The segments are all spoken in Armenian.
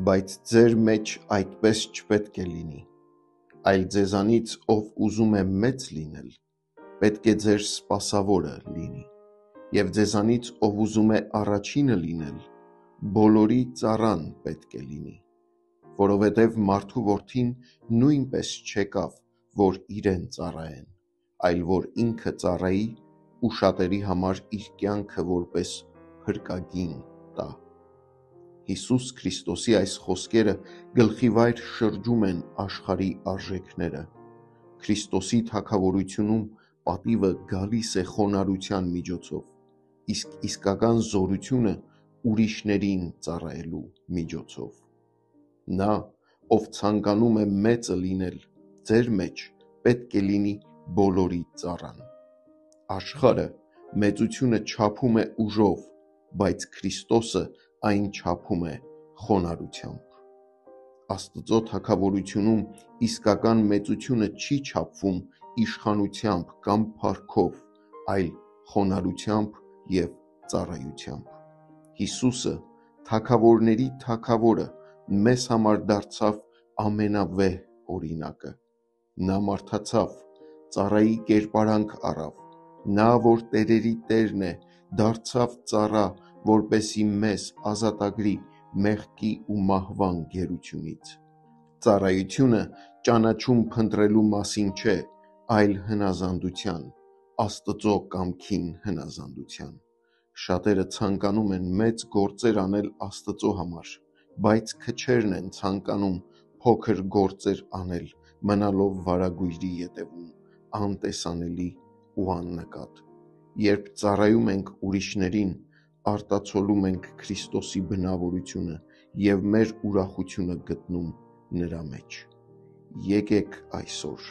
բայց ձեր մեջ այդպես չպետք է լինի, այլ ձեզանից ով ուզում է մեծ լինել, պետք է ձեր սպասավորը լինի, և ձեզանից ով ուզում է առաջինը լինել, բոլորի ծառան պետք է լինի, որովհետև մարդու որդին նույնպես չեկավ, որ իրեն ծառայեն, այլ որ ինքը ծառայի ու շատերի համար իր կյանքը որպես փրկագին տա։ Հիսուս Քրիստոսի այս խոսքերը գլխիվայր շրջում են աշխարհի արժեքները։ Քրիստոսի թագավորությունում պատիվը գալիս է խոնարհության միջոցով, իսկ իսկական զորությունը ուրիշներին ծառայելու միջոցով։ Նա, ով ցանկանում է մեծը լինել, ձեր մեջ պետք է լինի բոլորի ծառան։ Աշխարհը մեծությունը չափում է ուժով, բայց Քրիստոսը այն չափում է խոնարհությամբ։ Աստծո թագավորությունում իսկական մեծությունը չի չափվում իշխանությամբ կամ փառքով, այլ խոնարհությամբ և ծառայությամբ։ Հիսուսը, թագավորների թագավորը, մեզ համար դարձավ ամենավեհ օրինակը։ Նա մարդացավ, ծառայի կերպարանք առավ, նա, որ տերերի Տերն է, դարձավ ծառա, որպեսզի մեզ ազատագրի մեղքի ու մահվան գերությունից։ Ծառայությունը ճանաչում փնտրելու մասին չէ, այլ հնազանդության, Աստծո կամքին հնազանդության։ Շատերը ցանկանում են մեծ գործեր անել Աստծո համար, բայց քչերն են ցանկանում փոքր գործեր անել, մնալով վարագույրի ետևում, անտեսանելի ու աննկատ։ Երբ ծառայում ենք ուրիշներին, արտացոլում ենք Քրիստոսի բնավորությունը և մեր ուրախությունը գտնում նրա մեջ։ Եկեք այսօր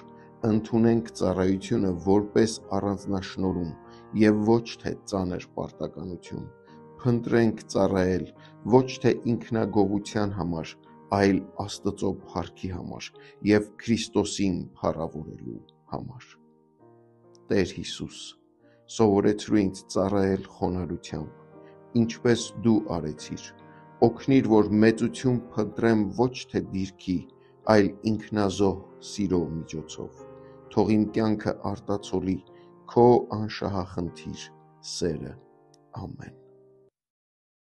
ընդունենք ծառայությունը որպես առանձնաշնորհում և ոչ թե ծանր պարտականություն։ Փնտրենք ծառայել ոչ թե ինքնագոհության համար, այլ Աստծո փառքի համար և Քրիստոսին փառավորելու համար։ Տեր Հիսուս, սովորեցրու ինձ ծառայել խոնարհությամբ, ինչպես դու արեցիր, օգնիր, որ մեծություն փնտրեմ ոչ թե դիրքի, այլ ինքնազոհ սիրո միջոցով։ Թող իմ կյանքը արտացոլի քո անշահախնդիր սերը։ Ամեն։